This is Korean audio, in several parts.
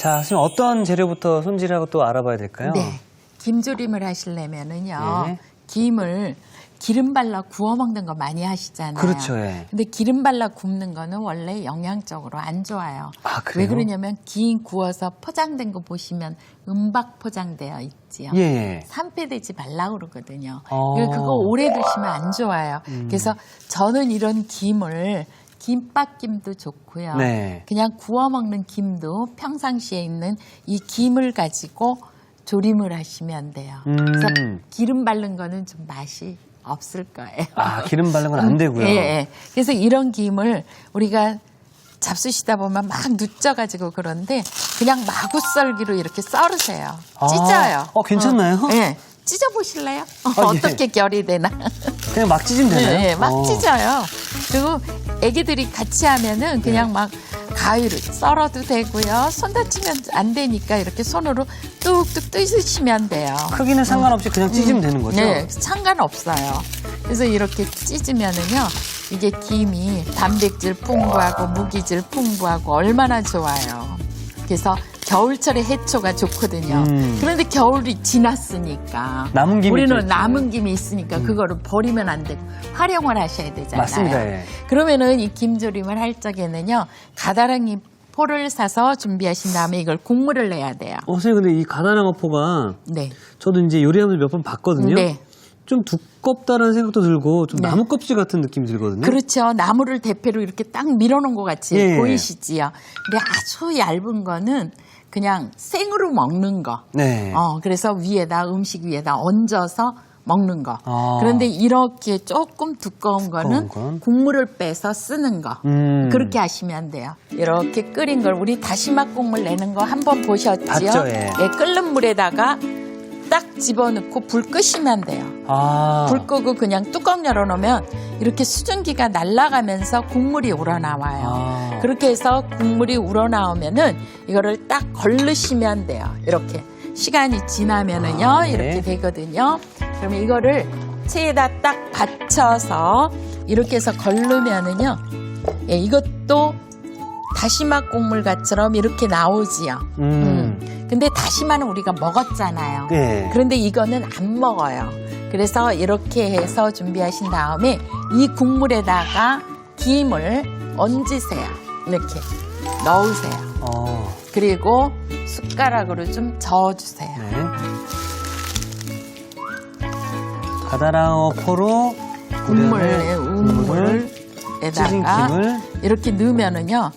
자, 선생님 어떤 재료부터 손질하고 또 알아봐야 될까요? 네. 김조림을 하시려면은요. 예. 김을 기름 발라 구워 먹는 거 많이 하시잖아요. 그렇죠. 예. 근데 기름 발라 굽는 거는 원래 영양적으로 안 좋아요. 아, 그래요? 왜 그러냐면 김 구워서 포장된 거 보시면 은박 포장되어 있지요. 예. 산패되지 말라고 그러거든요. 어. 그거 오래 두시면 안 좋아요. 그래서 저는 이런 김을 김밥김도 좋고요. 네. 그냥 구워 먹는 김도 평상시에 있는 이 김을 가지고 조림을 하시면 돼요. 그래서 기름 바른 거는 좀 맛이 없을 거예요. 아, 기름 바른 건 안 되고요. 예, 예. 그래서 이런 김을 우리가 잡수시다 보면 막 누쪄가지고 그런데 그냥 마구 썰기로 이렇게 썰으세요. 아, 찢어요. 괜찮나요? 예. 찢어보실래요? 예. 어떻게 결이 되나? 그냥 막 찢으면 되나요? 예, 막 찢어요. 그리고 애기들이 같이 하면은 그냥 막 가위로 썰어도 되고요. 손 다치면 안 되니까 이렇게 손으로 뚝뚝 뜯으시면 돼요. 크기는 상관없이 그냥 찢으면 되는 거죠? 네, 상관없어요. 그래서 이렇게 찢으면은요, 이게 김이 단백질 풍부하고 무기질 풍부하고 얼마나 좋아요. 그래서 겨울철에 해초가 좋거든요. 그런데 겨울이 지났으니까 남은 김이 우리는 있죠. 남은 김이 있으니까 그거를 버리면 안 되고 활용을 하셔야 되잖아요. 맞습니다. 예. 그러면은 이 김조림을 할 적에는요, 가다랑이 포를 사서 준비하신 다음에 이걸 국물을 내야 돼요. 선생님, 근데 이 가다랑어포가 네. 저도 이제 요리하면서 몇 번 봤거든요. 네. 좀 두껍다는 생각도 들고 좀 네. 나무 껍질 같은 느낌이 들거든요. 그렇죠. 나무를 대패로 이렇게 딱 밀어놓은 것 같이 예. 보이시지요. 근데 아주 얇은 거는 그냥 생으로 먹는 거. 네. 그래서 위에다 음식 위에다 얹어서 먹는 거. 아. 그런데 이렇게 조금 두꺼운 거는 건? 국물을 빼서 쓰는 거. 그렇게 하시면 돼요. 이렇게 끓인 걸 우리 다시마 국물 내는 거 한번 보셨지요? 봤죠, 예. 끓는 물에다가 딱 집어넣고 불 끄시면 돼요. 아. 불 끄고 그냥 뚜껑 열어놓으면 이렇게 수증기가 날아가면서 국물이 우러나와요. 아. 그렇게 해서 국물이 우러나오면은 이거를 딱 걸르시면 돼요. 이렇게 시간이 지나면은요 네. 이렇게 되거든요. 그러면 이거를 체에다 딱 받쳐서 이렇게 해서 걸르면은요, 예, 이것도 다시마 국물같처럼 이렇게 나오지요. 근데 다시마는 우리가 먹었잖아요. 네. 그런데 이거는 안 먹어요. 그래서 이렇게 해서 준비하신 다음에 이 국물에다가 김을 얹으세요. 이렇게 넣으세요. 그리고 숟가락으로 좀 저어주세요. 네. 가다랑어포로 찌진 국물에다가 김을 이렇게 넣으면은요,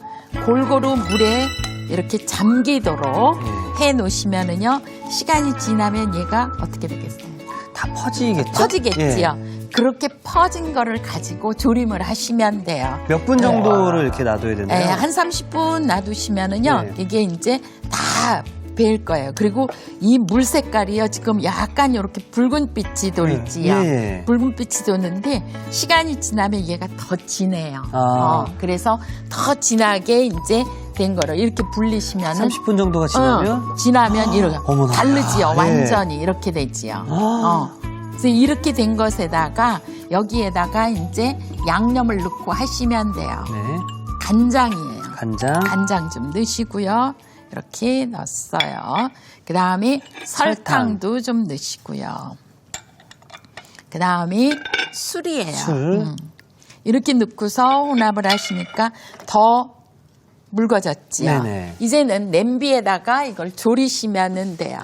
골고루 물에 이렇게 잠기도록 해 놓으시면은요, 시간이 지나면 얘가 어떻게 되겠어요? 다 퍼지겠죠? 퍼지겠지요. 그렇게 퍼진 거를 가지고 조림을 하시면 돼요. 몇 분 정도를 이렇게 놔둬야 되나요? 네, 한 30분 놔두시면은요, 네. 이게 이제 다 배일 거예요. 그리고 이 물 색깔이요, 지금 약간 이렇게 붉은빛이 돌지요. 네. 붉은빛이 도는데 시간이 지나면 얘가 더 진해요. 아. 그래서 더 진하게 이제 된 거를 이렇게 불리시면은 30분 정도가 지나면 지나면 이렇게 어머나. 다르지요. 네. 완전히 이렇게 되지요. 그래서 이렇게 된 것에다가 여기에다가 이제 양념을 넣고 하시면 돼요. 네. 간장이에요. 간장, 간장 좀 넣으시고요. 이렇게 넣었어요. 그 다음에 설탕도 좀 넣으시고요. 그 다음에 술이에요. 술. 이렇게 넣고서 혼합을 하시니까 더 묽어졌지요. 네네. 이제는 냄비에다가 이걸 졸이시면 돼요.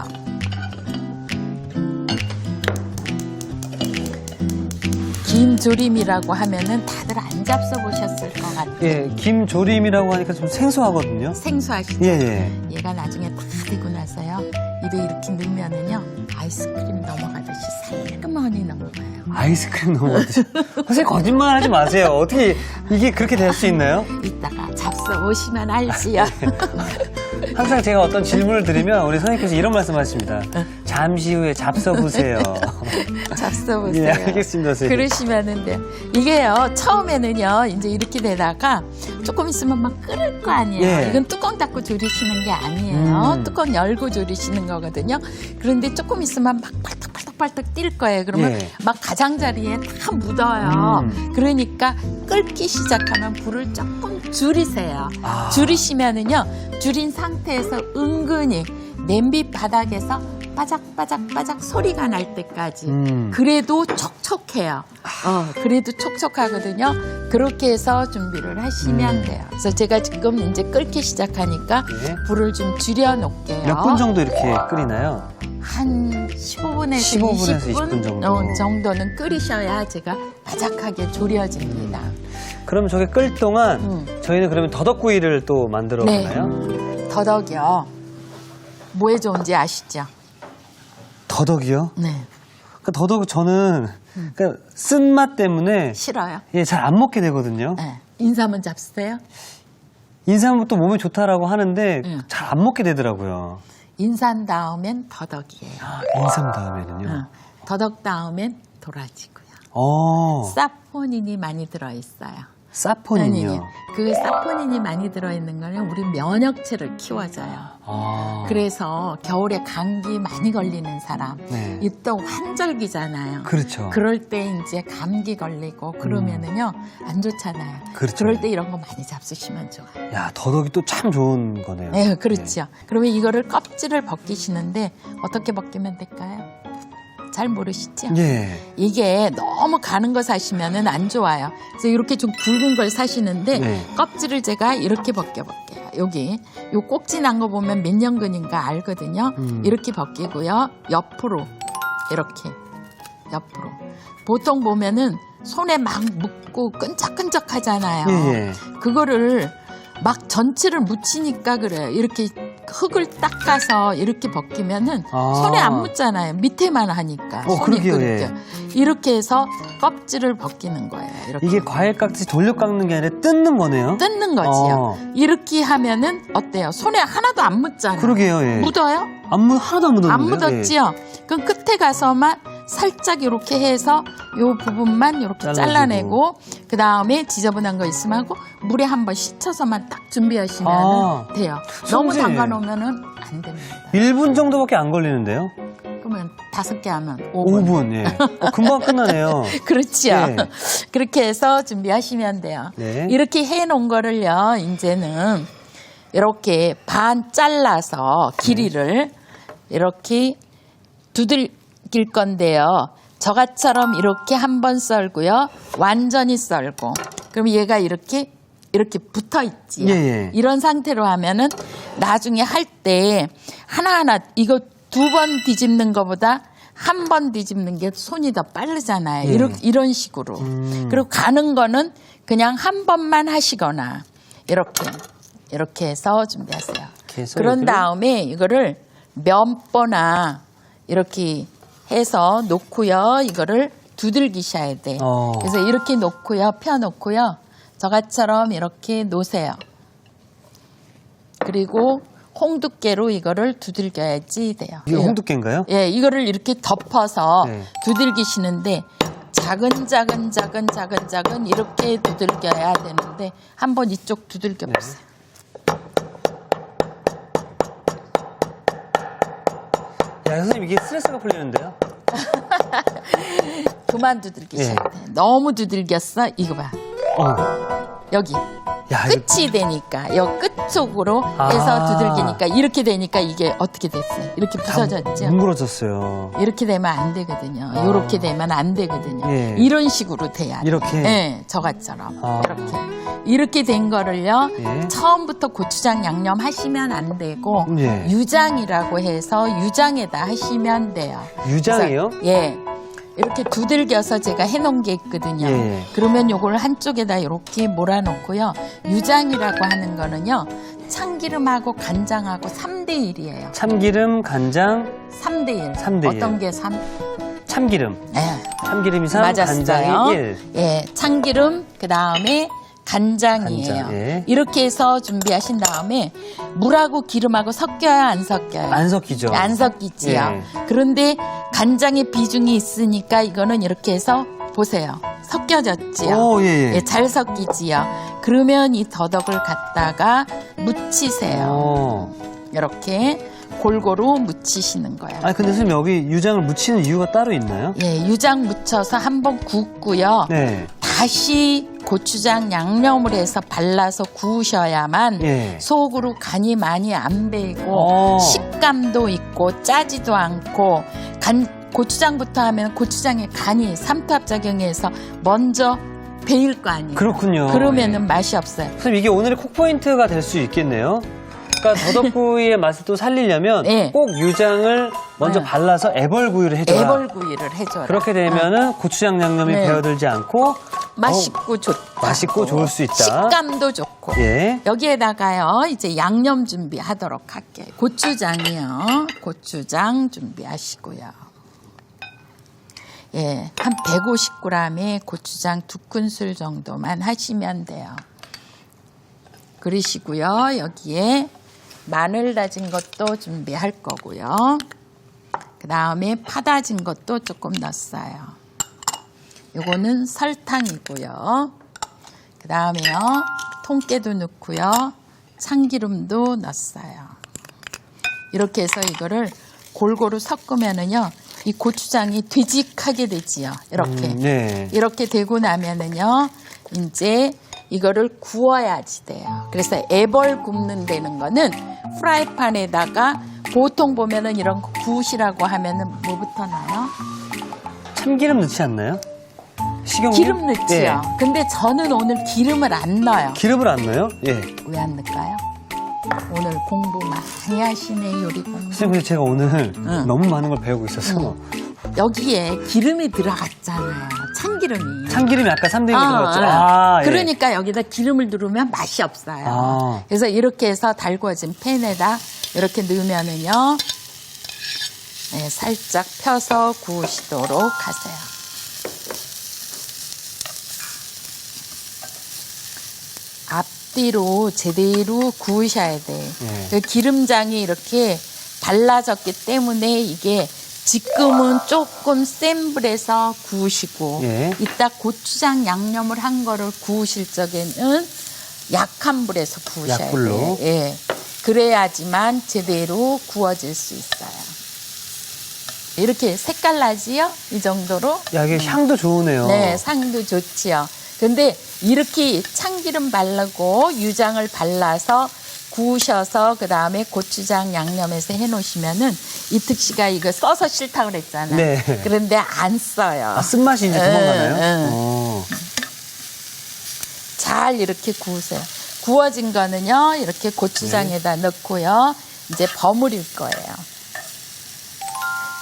김조림이라고 하면은 다들 안 잡숴보셨을 것 같아요. 예, 김조림이라고 하니까 좀 생소하거든요. 생소하시죠? 예. 얘가 나중에 다 되고 나서요, 입에 이렇게 넣으면은요, 아이스크림 넘어가듯이 살그머니 넘어가요. 아이스크림 넘어가듯이. 선생님 거짓말 하지 마세요. 어떻게 이게 그렇게 될 수 있나요? 이따가 잡숴 오시면 알지요. 항상 제가 어떤 질문을 드리면 우리 선생님께서 이런 말씀 하십니다. 잠시 후에 잡숴 보세요. 잡숴보세요. 예, 알겠습니다, 선생님. 그러시면은 돼요. 이게요, 처음에는요, 이제 이렇게 되다가 조금 있으면 막 끓을 거 아니에요. 예. 이건 뚜껑 닫고 졸이시는 게 아니에요. 뚜껑 열고 졸이시는 거거든요. 그런데 조금 있으면 막 팔딱팔딱 뛸 거예요. 그러면 예. 막 가장자리에 다 묻어요. 그러니까 끓기 시작하면 불을 조금 줄이세요. 아. 줄이시면은요, 줄인 상태에서 은근히 냄비 바닥에서 바작바작 소리가 날 때까지 그래도 촉촉해요. 그래도 촉촉하거든요. 그렇게 해서 준비를 하시면 돼요. 그래서 제가 지금 이제 끓기 시작하니까 예. 불을 좀 줄여놓을게요. 몇 분 정도 이렇게 끓이나요? 한 15분에서 15분에서 20분 정도. 정도는 끓이셔야 제가 바삭하게 졸여집니다. 그러면 저게 끓 동안 저희는 그러면 더덕구이를 또 만들어 네. 보나요? 더덕이요. 뭐에 좋은지 아시죠? 더덕이요? 네. 그러니까 더덕 저는 그러니까 쓴맛 때문에 싫어요. 예, 잘 안 먹게 되거든요. 네. 인삼은 잡수세요? 인삼은 또 몸에 좋다라고 하는데 응. 잘 안 먹게 되더라고요. 인삼 다음엔 더덕이에요. 인삼 다음에는요. 더덕 다음엔 도라지고요. 어, 사포닌이 많이 들어있어요. 사포닌이요. 그 사포닌이 많이 들어있는 거는 우리 면역체를 키워줘요. 아, 그래서 겨울에 감기 많이 걸리는 사람, 네. 이 또 환절기잖아요. 그렇죠. 그럴 때 이제 감기 걸리고 그러면은요 안 좋잖아요. 그렇죠. 그럴 때 이런 거 많이 잡수시면 좋아요. 야, 더덕이 또 참 좋은 거네요. 네, 그렇죠. 그러면 이거를 껍질을 벗기시는데 어떻게 벗기면 될까요? 잘 모르시죠? 예. 이게 너무 가는 거 사시면은 안 좋아요. 그래서 이렇게 좀 굵은 걸 사시는데 네. 껍질을 제가 이렇게 벗겨볼게요. 여기 요 꼭지 난 거 보면 몇 년근인가 알거든요. 이렇게 벗기고요. 옆으로 이렇게 옆으로. 보통 보면은 손에 막 묻고 끈적끈적하잖아요. 예, 예. 그거를 막 전체를 묻히니까 그래요. 이렇게 흙을 닦아서 이렇게 벗기면은 아. 손에 안 묻잖아요. 밑에만 하니까. 손이 그러게요, 그렇게. 예. 이렇게 해서 껍질을 벗기는 거예요. 이렇게. 이게 과일 깍지 돌려 깎는 게 아니라 뜯는 거네요? 뜯는 거지요. 어. 이렇게 하면은 어때요? 손에 하나도 안 묻잖아요. 그러게요, 예. 묻어요? 하나도 안 묻었는데요? 안 묻었지요? 그럼 끝에 가서만 살짝 이렇게 해서 요 부분만 이렇게 잘라내고 그 다음에 지저분한 거 있으면 하고 물에 한번 씻어서만 딱 준비하시면 돼요. 너무 선생님. 담가놓으면은 안 됩니다. 예. 1분 정도밖에 안 걸리는데요? 그러면 5개 하면 5분. 5분, 예. 금방 끝나네요. 그렇지요. 네. 그렇게 해서 준비하시면 돼요. 네. 이렇게 해놓은 거를요, 이제는 이렇게 반 잘라서 길이를 이렇게 두들길 건데요. 저같처럼 이렇게 한번 썰고요. 완전히 썰고. 그럼 얘가 이렇게 붙어 있지요. 예, 예. 이런 상태로 하면은 나중에 할 때 하나하나 이거 2번 뒤집는 것보다 한 번 뒤집는 게 손이 더 빠르잖아요. 예. 이런 식으로. 그리고 가는 거는 그냥 한 번만 하시거나 이렇게 해서 준비하세요. 해서 그런 이렇게? 다음에 이거를 면보나 이렇게 해서 놓고요. 이거를 두들기셔야 돼. 그래서 이렇게 놓고요. 펴놓고요. 저같처럼 이렇게 놓으세요. 그리고 홍두깨로 이거를 두들겨야지 돼요. 이게 홍두깨인가요? 예, 이거를 이렇게 덮어서 네. 두들기시는데 작은 이렇게 두들겨야 되는데 한번 이쪽 두들겨 보세요. 야, 선생님 이게 스트레스가 풀리는데요? 그만 두들기셔야 예. 돼. 너무 두들겼어. 이거 봐. 여기. 야, 끝이 되니까 여 끝 쪽으로 해서 두들기니까 이렇게 되니까 이게 어떻게 됐어요? 이렇게 부서졌죠? 뭉그러졌어요. 이렇게 되면 안 되거든요. 이렇게 되면 안 되거든요. 예. 이런 식으로 돼야 돼요. 이렇게? 네, 저같처럼 이렇게 된 거를요. 예. 처음부터 고추장 양념 하시면 안 되고 예. 유장이라고 해서 유장에다 하시면 돼요. 유장이요? 그래서, 예. 이렇게 두들겨서 제가 해놓은 게 있거든요. 예. 그러면 요걸 한쪽에다 이렇게 몰아놓고요. 유장이라고 하는 거는요. 참기름하고 간장하고 3대1이에요. 참기름, 간장, 3대1. 3대1. 어떤 게 3? 참기름. 예. 참기름이 3, 맞았어요. 간장이 1. 예, 참기름, 그 다음에 간장이에요. 간장, 예. 이렇게 해서 준비하신 다음에 물하고 기름하고 섞여야 안 섞여요? 안 섞이죠. 안 섞이지요. 예. 그런데 간장의 비중이 있으니까 이거는 이렇게 해서 보세요. 섞여졌지요. 오, 예, 예. 잘 섞이지요. 그러면 이 더덕을 갖다가 무치세요. 오. 이렇게 골고루 무치시는 거예요. 아니, 근데 선생님 여기 유장을 묻히는 이유가 따로 있나요? 예, 유장 묻혀서 한번 굽고요. 네. 다시 고추장 양념을 해서 발라서 구우셔야만 예. 속으로 간이 많이 안 배이고 식감도 있고 짜지도 않고 고추장부터 하면 고추장의 간이 삼투압작용해서 먼저 배일 거 아니에요. 그렇군요. 그러면은 맛이 없어요. 선생님 이게 오늘의 콕포인트가 될 수 있겠네요. 그러니까 더덕구이의 맛을 또 살리려면 네. 꼭 유장을 먼저 네. 발라서 애벌구이를 해줘라. 애벌구이를 해줘라. 그렇게 되면은 고추장 양념이 네. 배어들지 않고 맛있고 좋다. 맛있고 좋을 수 있다. 식감도 좋고. 예. 여기에다가요, 이제 양념 준비하도록 할게요. 고추장이요. 고추장 준비하시고요. 예, 한 150g의 고추장 2큰술 정도만 하시면 돼요. 그러시고요. 여기에 마늘 다진 것도 준비할 거고요. 그 다음에 파 다진 것도 조금 넣었어요. 요거는 설탕이고요. 그 다음에요, 통깨도 넣고요. 참기름도 넣었어요. 이렇게 해서 이거를 골고루 섞으면은요, 이 고추장이 되직하게 되지요. 이렇게. 네. 이렇게 되고 나면은요, 이제 이거를 구워야지 돼요. 그래서 애벌 굽는 데는 거는 프라이팬에다가 보통 보면은 이런 거 구우시라고 하면은 뭐부터 넣어요? 참기름 넣지 않나요? 식용유? 기름 넣지요. 예. 근데 저는 오늘 기름을 안 넣어요. 기름을 안 넣어요? 예. 왜 안 넣을까요? 오늘 공부 많이 하시네, 요리 공부. 선생님 근데 제가 오늘 응. 너무 많은 걸 배우고 있어서 여기에 기름이 들어갔잖아요. 참기름이. 참기름이 아까 3등이 들어갔죠? 예. 그러니까 여기다 기름을 두르면 맛이 없어요. 아. 그래서 이렇게 해서 달궈진 팬에다 이렇게 넣으면은요, 네, 살짝 펴서 구우시도록 하세요. 앞뒤로 제대로 구우셔야 돼. 예. 기름장이 이렇게 발라졌기 때문에 이게 지금은 조금 센 불에서 구우시고 예. 이따 고추장 양념을 한 거를 구우실 적에는 약한 불에서 구우셔야 약불로? 돼요. 예. 그래야지만 제대로 구워질 수 있어요. 이렇게 색깔 나지요? 이 정도로? 야, 이게 향도 좋으네요. 네, 상도 좋지요. 근데 이렇게 참기름 바르고 유장을 발라서 구우셔서 그 다음에 고추장 양념해서 해놓으시면은 이특 씨가 이거 써서 싫다고 그랬잖아요. 네. 그런데 안 써요. 아, 쓴맛이 이제 도망가나요? 응. 어. 잘 이렇게 구우세요. 구워진 거는요, 이렇게 고추장에다 넣고요. 이제 버무릴 거예요.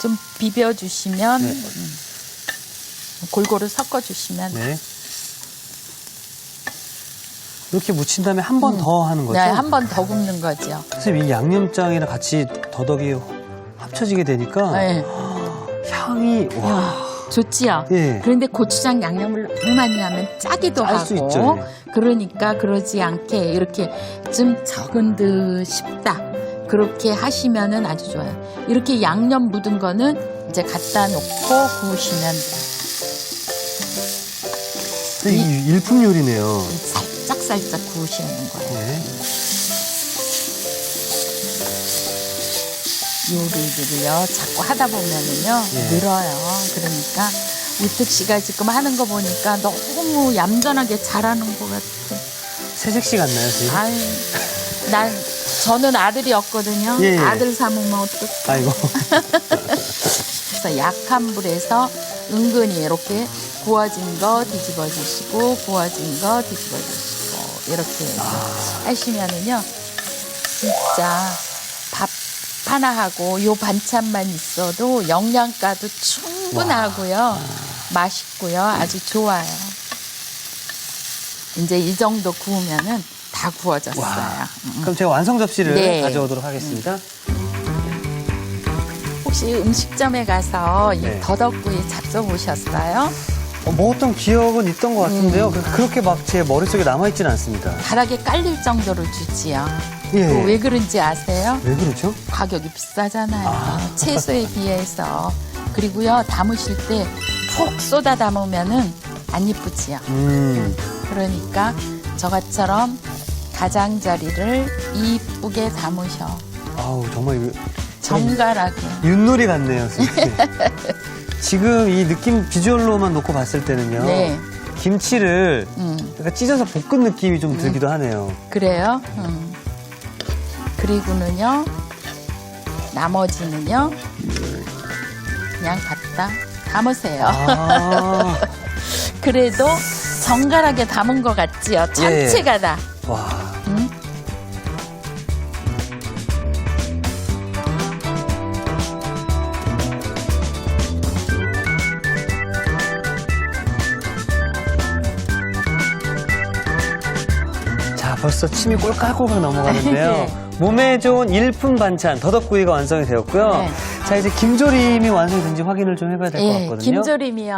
좀 비벼주시면, 네. 골고루 섞어주시면. 네. 이렇게 무친 다음에 한 번 더 하는 거죠? 네, 한 번 더 굽는 거죠. 선생님, 이 양념장이랑 같이 더덕이 합쳐지게 되니까 네. 향이 와. 좋지요? 예. 그런데 고추장 양념을 너무 많이 하면 짜기도 짤 하고. 수 있죠, 그러니까 그러지 않게 이렇게 좀 적은 듯 싶다. 그렇게 하시면은 아주 좋아요. 이렇게 양념 묻은 거는 이제 갖다 놓고 구우시면 돼요. 이 일품 요리네요. 살짝 구우시는 거예요. 네. 요리들이요. 자꾸 하다 보면은요. 네. 늘어요. 그러니까 이특 씨가 지금 하는 거 보니까 너무 얌전하게 잘하는 것 같아. 새색시 같나요, 선생님? 아유, 저는 아들이 없거든요. 예, 예. 아들 삼으면 어떡해. 아이고. 그래서 약한 불에서 은근히 이렇게 구워진 거 뒤집어 주시고 구워진 거 뒤집어 주시고 이렇게 해서 하시면은요 진짜 밥 하나 하고 요 반찬만 있어도 영양가도 충분하고요. 맛있고요. 아주 좋아요. 이제 이 정도 구우면은 다 구워졌어요. 와. 그럼 제가 완성 접시를 네. 가져오도록 하겠습니다. 혹시 음식점에 가서 이 네. 더덕구이 잡숴 보셨어요? 먹었던 기억은 있던 것 같은데요. 그렇게 막 제 머릿속에 남아있지는 않습니다. 바닥에 깔릴 정도로 주지요. 예. 또 왜 그런지 아세요? 왜 그러죠? 가격이 비싸잖아요. 채소에 비해서. 그리고요, 담으실 때 푹 쏟아 담으면은 안 이쁘지요. 그러니까 저같처럼 가장자리를 이쁘게 담으셔. 아우, 정말 이거 정갈하게. 윷놀이 같네요, 선생님. 지금 이 느낌 비주얼로만 놓고 봤을 때는요. 네. 김치를 약간 찢어서 볶은 느낌이 좀 들기도 하네요. 그래요? 그리고는요, 나머지는요, 그냥 갖다 담으세요. 아, 그래도 정갈하게 담은 것 같지요? 전체가 다. 와. 자, 벌써 침이 꼴깍꼴깍 넘어가는데요. 네. 몸에 좋은 일품 반찬 더덕구이가 완성이 되었고요. 네. 자, 이제 김조림이 완성이 된지 확인을 좀 해봐야 될 것 예, 같거든요. 김조림이요.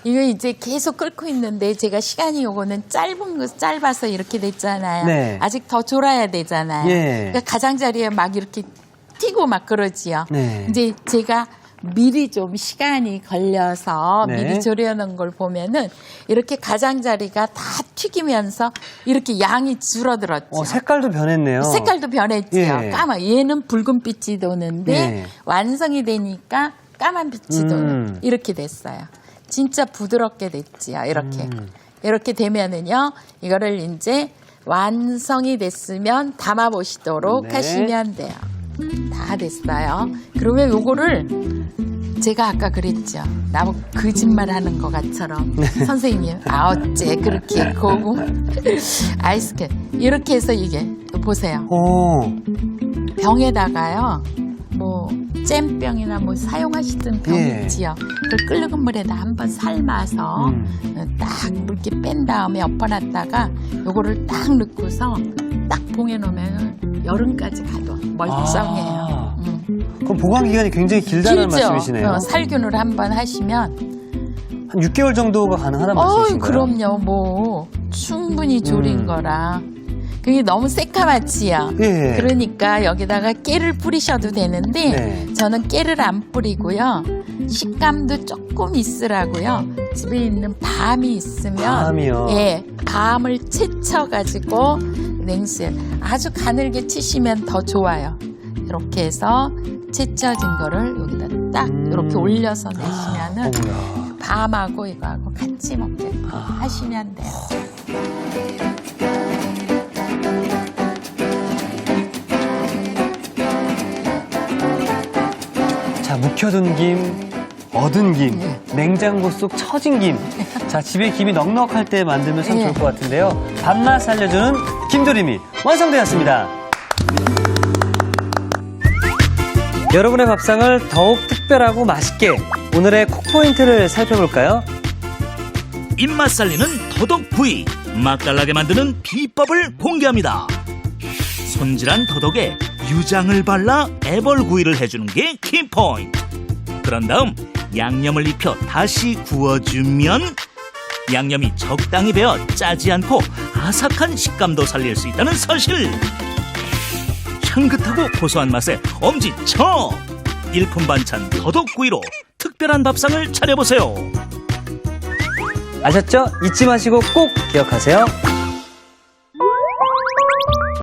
이거 이제 계속 끓고 있는데 제가 시간이 요거는 짧아서 이렇게 됐잖아요. 네. 아직 더 졸아야 되잖아요. 예. 그러니까 가장자리에 막 이렇게 튀고 막 그러지요. 네. 이제 제가 미리 좀 시간이 걸려서 네. 미리 졸여놓은 걸 보면은 이렇게 가장자리가 다 튀기면서 이렇게 양이 줄어들었죠. 색깔도 변했네요. 색깔도 변했지요. 예. 까만. 얘는 붉은빛이 도는데 예. 완성이 되니까 까만빛이 도는 이렇게 됐어요. 진짜 부드럽게 됐지요. 이렇게. 이렇게 되면은요. 이거를 이제 완성이 됐으면 담아보시도록 네. 하시면 돼요. 다 됐어요. 그러면 요거를 제가 아까 그랬죠. 나보고 거짓말 하는 것 같처럼. 선생님, 어째 그렇게 고구 아이스크림. 이렇게 해서 이게, 보세요. 오. 병에다가요, 뭐, 잼병이나 뭐 사용하시던 병 예. 있지요. 그걸 끓는 물에다 한번 삶아서 딱 물기 뺀 다음에 엎어놨다가 요거를 딱 넣고서 딱 봉해놓으면 여름까지 가도 멀쩡해요. 아. 그럼 보관 기간이 굉장히 길다는 길죠? 말씀이시네요. 살균을 한번 하시면 한 6개월 정도가 가능하다는 말씀이신가요? 그럼요. 뭐 충분히 졸인 거라. 그게 너무 새까맣지요. 예. 그러니까 여기다가 깨를 뿌리셔도 되는데 네. 저는 깨를 안 뿌리고요. 식감도 조금 있으라고요. 집에 있는 밤이 있으면 밤이요? 예, 밤을 채쳐가지고 냉수에 아주 가늘게 치시면 더 좋아요. 이렇게 해서 채쳐진 거를 여기다 딱 이렇게 올려서 내시면은 어머나. 밤하고 이거하고 같이 먹게 하시면 돼요. 자, 묵혀둔 김, 얻은 김, 냉장고 속 처진 김. 자, 집에 김이 넉넉할 때 만들면 참 예. 좋을 것 같은데요. 밥맛 살려주는 김조림이 완성되었습니다. 여러분의 밥상을 더욱 특별하고 맛있게 오늘의 콕포인트를 살펴볼까요? 입맛 살리는 더덕구이, 맛깔나게 만드는 비법을 공개합니다. 손질한 더덕에 유장을 발라 애벌구이를 해주는 게 키포인트. 그런 다음 양념을 입혀 다시 구워주면 양념이 적당히 배어 짜지 않고 아삭한 식감도 살릴 수 있다는 사실. 향긋하고 고소한 맛에 엄지척! 일품 반찬 더덕구이로 특별한 밥상을 차려보세요. 아셨죠? 잊지 마시고 꼭 기억하세요.